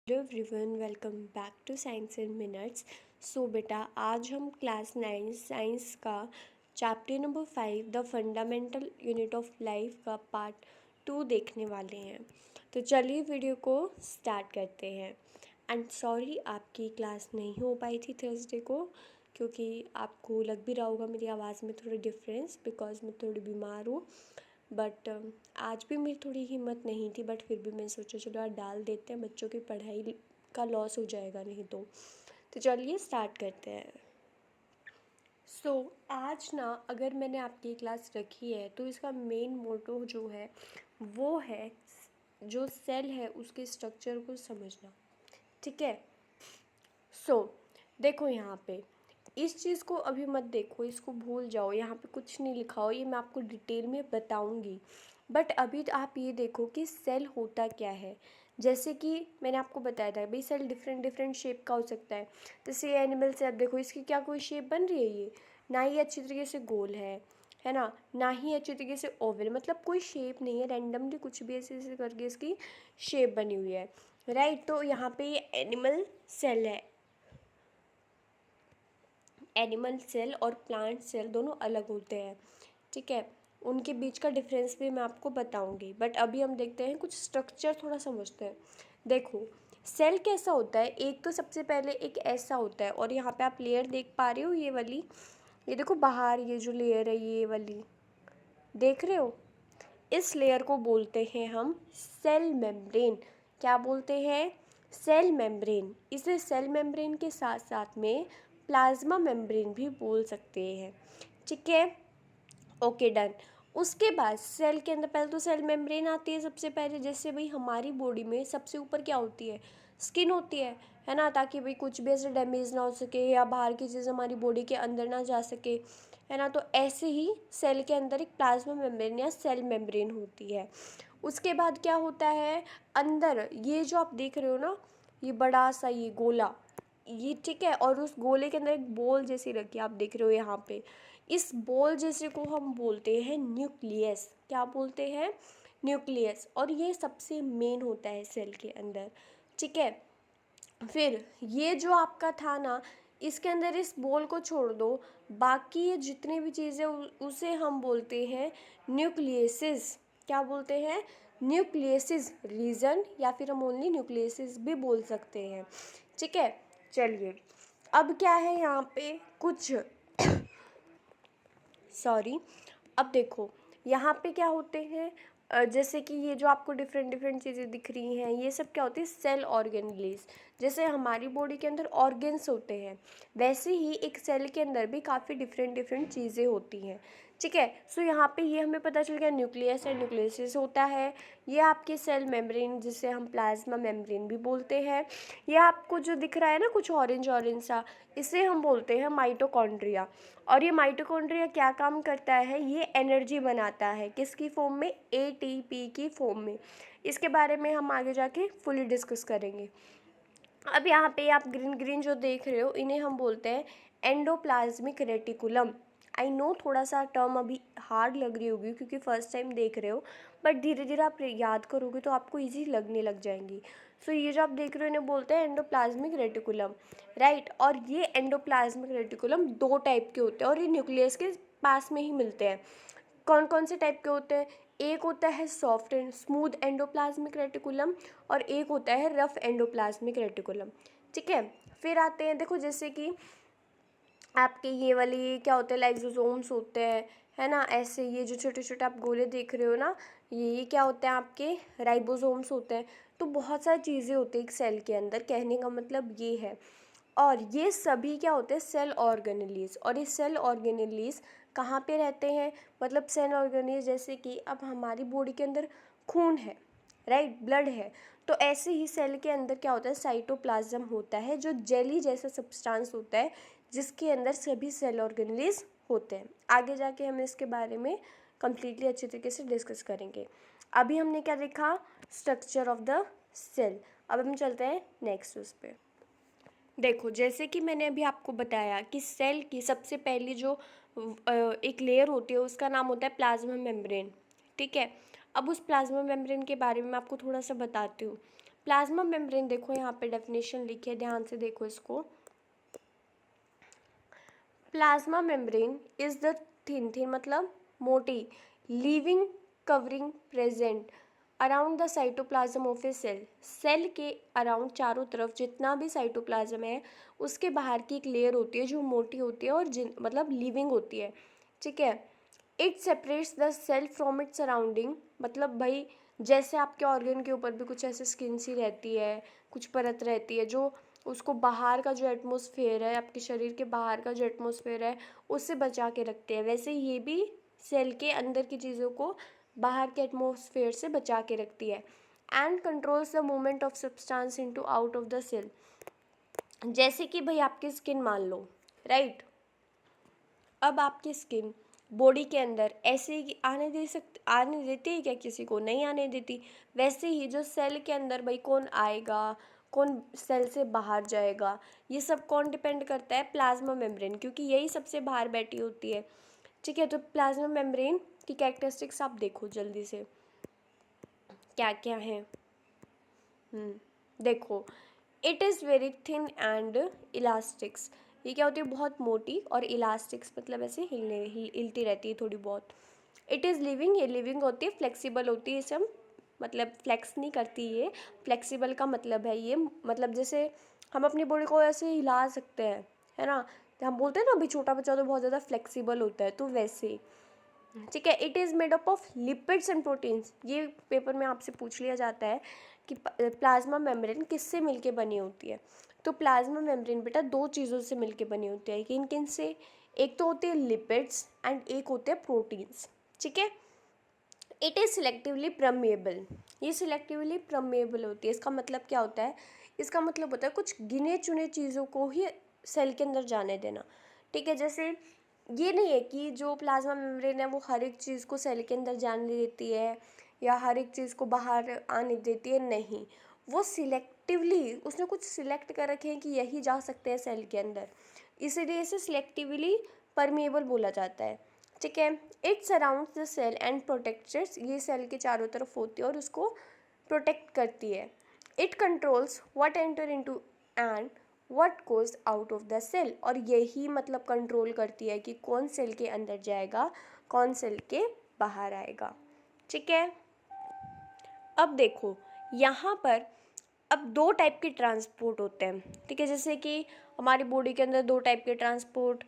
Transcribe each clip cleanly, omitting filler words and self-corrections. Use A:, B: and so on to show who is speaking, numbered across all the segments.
A: Hello everyone, welcome back to science in minutes. So बेटा, आज हम क्लास 9 साइंस का chapter number 5 the fundamental unit of life का part 2 देखने वाले हैं। तो चलिए वीडियो को स्टार्ट करते हैं। एंड सॉरी, आपकी क्लास नहीं हो पाई थी थर्सडे को, क्योंकि आपको लग भी रहा होगा मेरी आवाज़ में थोड़ी डिफरेंस, बिकॉज मैं थोड़ी बीमार हूँ। बट आज भी मेरी थोड़ी हिम्मत नहीं थी, बट फिर भी मैं सोचा चलो आज डाल देते हैं, बच्चों की पढ़ाई का लॉस हो जाएगा नहीं तो चलिए स्टार्ट करते हैं। आज ना, अगर मैंने आपकी क्लास रखी है तो इसका मेन मोटो जो है वो है जो सेल है उसके स्ट्रक्चर को समझना। ठीक है। देखो यहाँ पे इस चीज़ को अभी मत देखो, इसको भूल जाओ, यहाँ पे कुछ नहीं लिखा हो, ये मैं आपको डिटेल में बताऊंगी। बट अभी तो आप ये देखो कि सेल होता क्या है। जैसे कि मैंने आपको बताया था भाई, सेल डिफरेंट डिफरेंट शेप का हो सकता है। जैसे एनिमल सेल देखो, इसकी क्या कोई शेप बन रही है? ये ना ही अच्छी तरीके से गोल है ना, ना ही अच्छी तरीके से ओवल, मतलब कोई शेप नहीं है, रैंडमली कुछ भी ऐसे ऐसे करके इसकी शेप बनी हुई है। राइट, तो यहाँ पे ये एनिमल सेल है। एनिमल सेल और प्लांट सेल दोनों अलग होते हैं। ठीक है, उनके बीच का डिफरेंस भी मैं आपको बताऊंगी, बट अभी हम देखते हैं कुछ स्ट्रक्चर थोड़ा समझते हैं। देखो, सेल कैसा होता है, एक तो सबसे पहले एक ऐसा होता है, और यहाँ पे आप लेयर देख पा रहे हो, ये वाली, ये देखो बाहर ये जो लेयर है ये वाली, देख रहे हो? इस लेयर को बोलते हैं हम सेल मेम्ब्रेन। क्या बोलते हैं? Cell membrane. इसे सेल मेम्ब्रेन के साथ साथ में प्लाज्मा मेम्ब्रेन भी बोल सकते हैं। ठीक है, ओके डन। उसके बाद सेल के अंदर पहले तो सेल मेम्ब्रेन आती है सबसे पहले। जैसे भाई हमारी बॉडी में सबसे ऊपर क्या होती है? स्किन होती है ना, ताकि भाई कुछ भी ऐसे डैमेज ना हो सके या बाहर की चीज़ हमारी बॉडी के अंदर ना जा सके, है ना। तो ऐसे ही सेल के अंदर एक प्लाज्मा मेम्ब्रेन या सेल मेम्ब्रेन होती है। उसके बाद क्या होता है अंदर, ये जो आप देख रहे हो ना, ये बड़ा सा ये गोला, ये ठीक है, और उस गोले के अंदर एक बॉल जैसी रखी है, आप देख रहे हो यहाँ पे। इस बॉल जैसे को हम बोलते हैं न्यूक्लियस। क्या बोलते हैं? न्यूक्लियस। और ये सबसे मेन होता है सेल के अंदर। ठीक है, फिर ये जो आपका था ना, इसके अंदर इस बॉल को छोड़ दो, बाकी ये जितनी भी चीज़ें उसे हम बोलते हैं न्यूक्लियसिस। क्या बोलते हैं? न्यूक्लियसिस रीजन, या फिर हम ओनली न्यूक्लियसिस भी बोल सकते हैं। ठीक है, चलिए अब क्या है यहाँ पे कुछ सॉरी, अब देखो यहाँ पे क्या होते हैं, जैसे कि ये जो आपको डिफरेंट डिफरेंट चीज़ें दिख रही हैं, ये सब क्या होती है? Cell organelles. जैसे हमारी बॉडी के अंदर ऑर्गेन्स होते हैं, वैसे ही एक सेल के अंदर भी काफ़ी डिफरेंट डिफरेंट चीज़ें होती हैं। ठीक है, सो यहाँ पे ये हमें पता चल गया न्यूक्लियस एंड न्यूक्लियसिस होता है। ये आपके सेल मेम्ब्रेन, जिसे हम प्लाज्मा मेम्ब्रेन भी बोलते हैं। ये आपको जो दिख रहा है ना कुछ ऑरेंज ऑरेंज सा, इसे हम बोलते हैं माइटोकॉन्ड्रिया। और ये माइटोकॉन्ड्रिया क्या काम करता है? ये एनर्जी बनाता है, किसकी फॉर्म में? एटीपी की फॉर्म में। इसके बारे में हम आगे जाके फुली डिस्कस करेंगे। अब यहाँ पे आप ग्रीन ग्रीन जो देख रहे हो, इन्हें हम बोलते हैं एंडोप्लाज्मिक रेटिकुलम। आई नो थोड़ा सा टर्म अभी हार्ड लग रही होगी क्योंकि फर्स्ट टाइम देख रहे हो, बट धीरे धीरे आप याद करोगे तो आपको इजी लगने लग जाएंगी। सो ये जो आप देख रहे हो इन्हें बोलते हैं एंडोप्लाज्मिक रेटिकुलम। राइट, और ये एंडोप्लाज्मिक रेटिकुलम दो टाइप के होते हैं और ये न्यूक्लियस के पास में ही मिलते हैं। कौन कौन से टाइप के होते हैं? एक होता है soft and smooth endoplasmic reticulum, और एक होता है रफ एंडोप्लाज्मिक रेटिकुलम। ठीक है, फिर आते हैं, देखो जैसे कि आपके ये वाली क्या होते हैं, लाइसोसोम्स होते हैं, है ना। ऐसे ये जो छोटे छोटे आप गोले देख रहे हो ना, ये क्या होते हैं? आपके राइबोसोम्स होते हैं। तो बहुत सारी चीज़ें होती हैं एक सेल के अंदर, कहने का मतलब ये है। और ये सभी क्या होते हैं? Cell organelles. और ये सेल ऑर्गेनेलीज कहाँ पे रहते हैं? मतलब सेल ऑर्गेनेलीज, जैसे कि अब हमारी बॉडी के अंदर खून है, राइट, ब्लड है, तो ऐसे ही सेल के अंदर क्या होता है? साइटोप्लाज्म होता है, जो जेली जैसा सब्सटेंस होता है, जिसके अंदर सभी सेल ऑर्गेनेलीज होते हैं। आगे जाके हम इसके बारे में कम्प्लीटली अच्छे तरीके से डिस्कस करेंगे। अभी हमने क्या देखा? Structure of the cell. अब हम चलते हैं नेक्स्ट उस पर। देखो, जैसे कि मैंने अभी आपको बताया कि सेल की सबसे पहली जो एक लेयर होती है उसका नाम होता है प्लाज्मा मेम्ब्रेन। ठीक है, अब उस प्लाज्मा मेम्ब्रेन के बारे में मैं आपको थोड़ा सा बताती हूँ। प्लाज्मा मेम्ब्रेन देखो यहाँ पे डेफिनेशन लिखी है, ध्यान से देखो इसको। Plasma membrane is the thin मतलब मोटी, living covering present around the cytoplasm of a cell. Cell के अराउंड चारों तरफ जितना भी साइटोप्लाज्म है उसके बाहर की एक लेयर होती है जो मोटी होती है और मतलब लिविंग होती है, ठीक है। It separates the cell from its surrounding, मतलब भाई जैसे आपके ऑर्गन के ऊपर भी कुछ ऐसे स्किन सी रहती है, कुछ परत रहती है जो उसको बाहर का जो एटमॉस्फेयर है, आपके शरीर के बाहर का जो एटमॉस्फेयर है उससे बचा के रखते हैं, वैसे ये भी सेल के अंदर की चीज़ों को बाहर के एटमॉस्फेयर से बचा के रखती है। And controls the movement of substance into out of the cell. जैसे कि भाई आपकी स्किन मान लो, राइट, अब आपकी स्किन बॉडी के अंदर ऐसे ही आने देती है क्या, किसी को नहीं आने देती। वैसे ही जो सेल के अंदर भाई कौन आएगा, कौन सेल से बाहर जाएगा, ये सब कौन डिपेंड करता है, प्लाज्मा मेम्ब्रेन, क्योंकि यही सबसे बाहर बैठी होती है, ठीक है। तो प्लाज्मा मेम्ब्रेन की कैरेक्टरिस्टिक्स आप देखो जल्दी से क्या क्या है। देखो, it is very thin and elastics, ये क्या होती है, बहुत मोटी, और इलास्टिक्स मतलब ऐसे हिलती रहती है थोड़ी बहुत। इट इज़ लिविंग, ये लिविंग होती है, फ्लेक्सिबल होती है, सब मतलब फ्लेक्स नहीं करती ये, फ्लेक्सिबल का मतलब है ये, मतलब जैसे हम अपनी बॉडी को ऐसे हिला सकते हैं, है ना। तो हम बोलते हैं ना अभी छोटा बच्चा तो बहुत ज़्यादा फ्लेक्सिबल होता है, तो वैसे, ठीक है। It is made up of lipids and proteins, ये पेपर में आपसे पूछ लिया जाता है कि प्लाज्मा मेम्ब्रेन किससे मिलके बनी होती है। तो प्लाज्मा मेम्ब्रेन बेटा दो चीज़ों से मिलके बनी होती है, किन किन से, एक तो होती है लिपिड्स एंड एक होते हैं प्रोटीन्स, ठीक है। इट इज़ सिलेक्टिवली परमेएबल, ये सिलेक्टिवली परमेएबल होती है, इसका मतलब क्या होता है, इसका मतलब होता है कुछ गिने चुने चीज़ों को ही सेल के अंदर जाने देना, ठीक है। जैसे ये नहीं है कि जो प्लाज्मा मेम्ब्रेन है वो हर एक चीज़ को सेल के अंदर जाने देती है या हर एक चीज़ को बाहर आने देती है, नहीं, वो सिलेक्टिवली उसने कुछ सिलेक्ट कर रखे हैं कि यही जा सकते हैं सेल के अंदर, इसीलिए इसे सिलेक्टिवली परमेएबल बोला जाता है, ठीक है। It surrounds the cell and protects, ये सेल के चारों तरफ होती है और उसको प्रोटेक्ट करती है। It controls what enter into and what goes out of the cell, और यही मतलब कंट्रोल करती है कि कौन सेल के अंदर जाएगा, कौन सेल के बाहर आएगा, ठीक है। अब देखो यहाँ पर अब दो टाइप के ट्रांसपोर्ट होते हैं, ठीक है। जैसे कि हमारी बॉडी के अंदर दो टाइप के ट्रांसपोर्ट,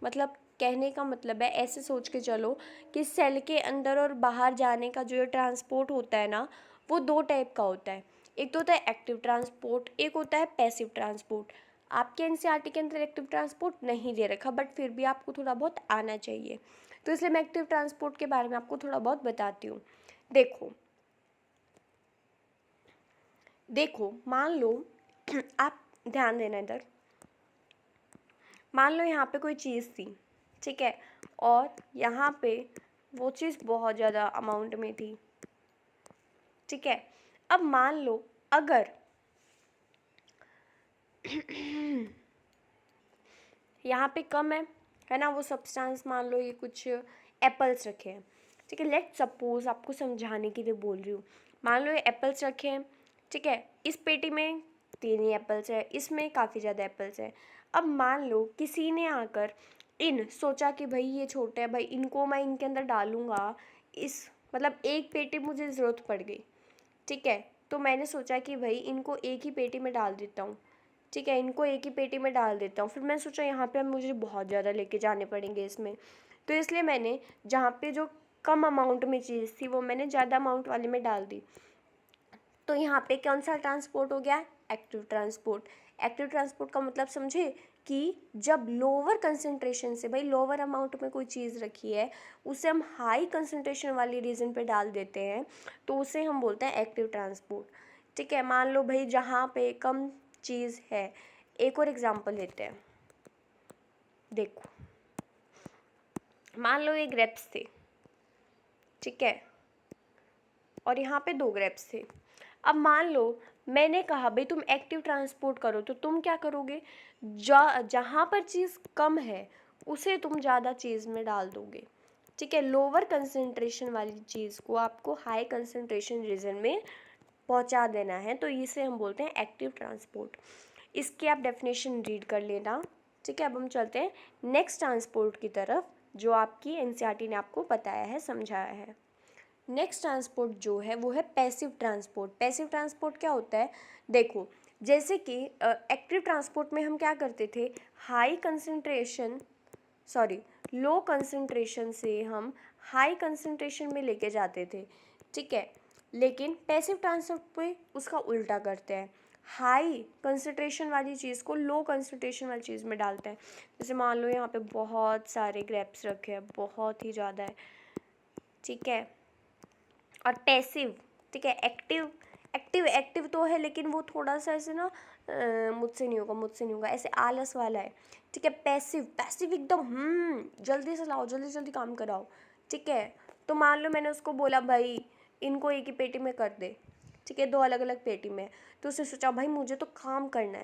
A: मतलब कहने का मतलब है ऐसे सोच के चलो कि सेल के अंदर और बाहर जाने का जो ट्रांसपोर्ट होता है ना, वो दो टाइप का होता है। एक तो होता है एक्टिव ट्रांसपोर्ट, एक होता है पैसिव ट्रांसपोर्ट। आपके एनसीईआरटी के अंदर एक्टिव ट्रांसपोर्ट नहीं दे रखा, बट फिर भी आपको थोड़ा बहुत आना चाहिए, तो इसलिए मैं एक्टिव ट्रांसपोर्ट के बारे में आपको थोड़ा बहुत बताती हूँ। देखो देखो मान लो आप ध्यान देना इधर, मान लो यहाँ पे कोई चीज़ थी, ठीक है, और यहाँ पे वो चीज़ बहुत ज़्यादा अमाउंट में थी, ठीक है। अब मान लो अगर यहाँ पे कम है ना, वो सब्सटेंस, मान लो ये कुछ एप्पल्स रखे हैं, ठीक है, लेट सपोज आपको समझाने के लिए बोल रही हूँ, मान लो ये एप्पल्स रखे हैं, ठीक है, इस पेटी में 3 ही एप्पल्स है, इसमें काफ़ी ज़्यादा एप्पल्स है। अब मान लो किसी ने आकर सोचा कि भाई ये छोटे हैं, भाई इनको मैं इनके अंदर डालूंगा, इस मतलब एक पेटी मुझे ज़रूरत पड़ गई, ठीक है, तो मैंने सोचा कि भाई इनको एक ही पेटी में डाल देता हूँ, ठीक है, इनको एक ही पेटी में डाल देता हूँ। फिर मैंने सोचा यहाँ पे अब मुझे बहुत ज़्यादा लेके जाने पड़ेंगे इसमें, तो इसलिए मैंने जहाँ पे जो कम अमाउंट में चीज़ थी वो मैंने ज़्यादा अमाउंट वाले में डाल दी। तो यहाँ पे कौन सा ट्रांसपोर्ट हो गया, एक्टिव ट्रांसपोर्ट। एक्टिव ट्रांसपोर्ट का मतलब समझे कि जब लोअर कंसंट्रेशन से, भाई लोअर अमाउंट में कोई चीज़ रखी है उसे हम हाई कंसंट्रेशन वाली रीजन पे डाल देते हैं, तो उसे हम बोलते हैं एक्टिव ट्रांसपोर्ट, ठीक है। मान लो भाई जहाँ पे कम चीज़ है, एक और एग्जांपल लेते हैं। देखो मान लो ये ग्रेप्स थे, ठीक है, और यहाँ पे 2 ग्रेप्स थे। अब मान लो मैंने कहा भाई तुम एक्टिव ट्रांसपोर्ट करो, तो तुम क्या करोगे, जहाँ पर चीज़ कम है उसे तुम ज़्यादा चीज़ में डाल दोगे, ठीक है। लोअर कंसंट्रेशन वाली चीज़ को आपको हाई कंसंट्रेशन रीजन में पहुंचा देना है, तो इसे हम बोलते हैं एक्टिव ट्रांसपोर्ट। इसकी आप डेफिनेशन रीड कर लेना, ठीक है। अब हम चलते हैं नेक्स्ट ट्रांसपोर्ट की तरफ, जो आपकी एनसीईआरटी ने आपको बताया है, समझाया है। नेक्स्ट ट्रांसपोर्ट जो है वो है पैसिव ट्रांसपोर्ट। पैसिव ट्रांसपोर्ट क्या होता है, देखो जैसे कि एक्टिव ट्रांसपोर्ट में हम क्या करते थे, लो कंसंट्रेशन से हम हाई कंसंट्रेशन में लेके जाते थे, ठीक है। लेकिन पैसिव ट्रांसपोर्ट पे उसका उल्टा करते हैं, हाई कंसंट्रेशन वाली चीज़ को लो कंसंट्रेशन वाली चीज़ में डालते हैं। जैसे मान लो यहाँ पे बहुत सारे ग्रेप्स रखे हैं, बहुत ही ज़्यादा है, ठीक है। और पैसिव, ठीक है। एक्टिव तो है, लेकिन वो थोड़ा सा ऐसे ना मुझसे नहीं होगा ऐसे आलस वाला है, ठीक है। पैसिव एकदम जल्दी से लाओ, जल्दी काम कराओ, ठीक है। तो मान लो मैंने उसको बोला भाई इनको एक ही पेटी में कर दे, ठीक है, 2 अलग अलग पेटी में। तो उसने सोचा भाई मुझे तो काम करना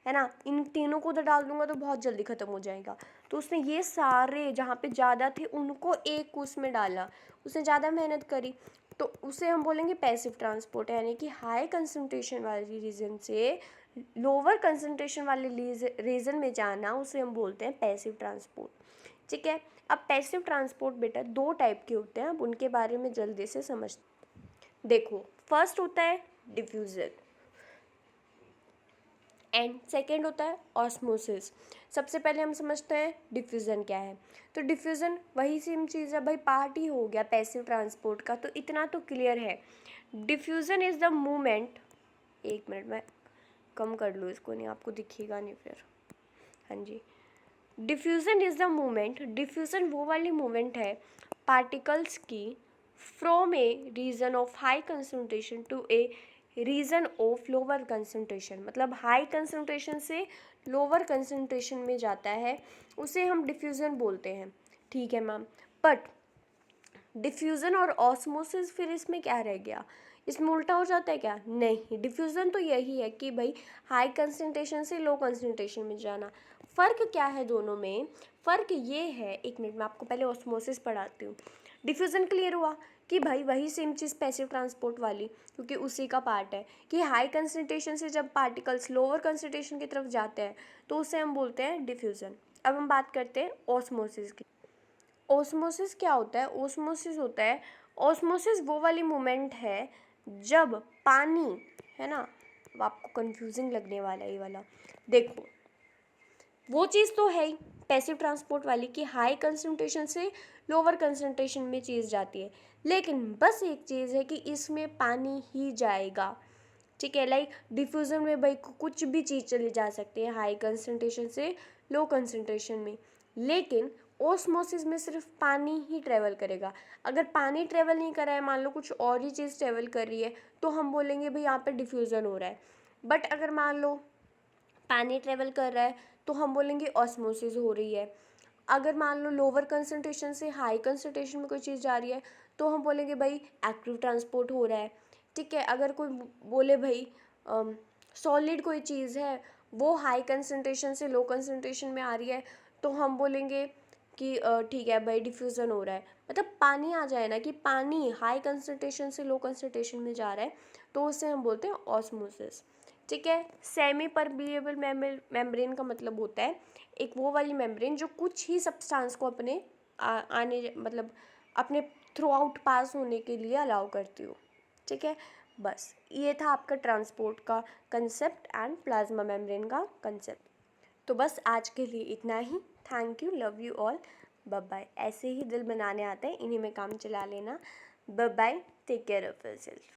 A: है ना, इन तीनों को उधर डाल दूंगा तो बहुत जल्दी ख़त्म हो जाएगा। तो उसने ये सारे जहाँ पे ज़्यादा थे उनको एक उसमें डाला, उसने ज़्यादा मेहनत करी, तो उसे हम बोलेंगे पैसिव ट्रांसपोर्ट, यानी कि हाई कंसंट्रेशन वाली रीजन से लोअर कंसंट्रेशन वाले रीजन में जाना, उसे हम बोलते हैं पैसिव ट्रांसपोर्ट, ठीक है। अब पैसिव ट्रांसपोर्ट बेटा 2 टाइप के होते हैं, अब उनके बारे में जल्दी से समझ। देखो फर्स्ट होता है डिफ्यूजन एंड सेकेंड होता है ऑस्मोसिस। सबसे पहले हम समझते हैं डिफ्यूज़न क्या है। तो डिफ्यूज़न वही सेम चीज़ है भाई, पार्ट ही हो गया पैसिव ट्रांसपोर्ट का, तो इतना तो क्लियर है। डिफ्यूज़न इज़ द मूवमेंट, एक मिनट मैं कम कर लूँ इसको, नहीं आपको दिखेगा नहीं फिर, हाँ जी। Diffusion is the movement, diffusion वो वाली मूवमेंट है पार्टिकल्स की from a region of high concentration to a region of lower concentration, मतलब हाई कंसंट्रेशन से लोअर कंसंट्रेशन में जाता है, उसे हम डिफ्यूज़न बोलते हैं, ठीक है मैम। बट डिफ्यूज़न और ऑस्मोसिस फिर इसमें क्या रह गया, इसमें उल्टा हो जाता है क्या, नहीं। डिफ्यूज़न तो यही है कि भाई हाई कंसंट्रेशन से लो कंसंट्रेशन में जाना। फ़र्क क्या है दोनों में, फ़र्क ये है, एक मिनट मैं आपको पहले ऑस्मोसिस पढ़ाती हूँ। डिफ्यूज़न क्लियर हुआ कि भाई वही सेम चीज़ पैसिव ट्रांसपोर्ट वाली, क्योंकि उसी का पार्ट है कि हाई कंसंट्रेशन से जब पार्टिकल्स लोअर कंसंट्रेशन की तरफ जाते हैं तो उसे हम बोलते हैं डिफ्यूज़न। अब हम बात करते हैं ऑस्मोसिस की। ऑस्मोसिस क्या होता है, ऑस्मोसिस वो वाली मोमेंट है जब पानी, है ना, अब आपको कंफ्यूजिंग लगने वाला है ये वाला, देखो वो चीज़ तो है ही पैसिव ट्रांसपोर्ट वाली कि हाई कंसंट्रेशन से लोअर कंसंट्रेशन में चीज़ जाती है, लेकिन बस एक चीज़ है कि इसमें पानी ही जाएगा, ठीक है। लाइक डिफ्यूज़न में भाई कुछ भी चीज़ चली जा सकती है हाई कंसंट्रेशन से लो कंसंट्रेशन में, लेकिन ओस्मोसिस में सिर्फ पानी ही ट्रेवल करेगा। अगर पानी ट्रेवल नहीं कर रहा है, मान लो कुछ और ही चीज़ ट्रेवल कर रही है, तो हम बोलेंगे भाई यहाँ पे डिफ्यूज़न हो रहा है। बट अगर मान लो पानी ट्रेवल कर रहा है तो हम बोलेंगे ऑस्मोसिस हो रही है। अगर मान लो लोअर कंसंट्रेशन से हाई कंसंट्रेशन में कोई चीज़ जा रही है तो हम बोलेंगे भाई एक्टिव ट्रांसपोर्ट हो रहा है, ठीक है। अगर कोई बोले भाई सॉलिड कोई चीज़ है वो हाई कंसंट्रेशन से लो कंसंट्रेशन में आ रही है, तो हम बोलेंगे कि ठीक है भाई डिफ्यूज़न हो रहा है। मतलब पानी आ जाए ना कि पानी हाई कंसंट्रेशन से लो कंसंट्रेशन में जा रहा है, तो उसे हम बोलते हैं ऑस्मोसिस, ठीक है। सेमी परमिएबल मेम्ब्रेन का मतलब होता है एक वो वाली मेम्ब्रेन जो कुछ ही सब्सटेंस को अपने आने मतलब अपने थ्रू आउट पास होने के लिए अलाउ करती हो, ठीक है। बस ये था आपका ट्रांसपोर्ट का कंसेप्ट एंड प्लाज्मा मेम्ब्रेन का कंसेप्ट। तो बस आज के लिए इतना ही। Thank you, love you all, bye bye. ऐसे ही दिल बनाने आते हैं, इन्हीं में काम चला लेना। Bye bye, take care of yourself.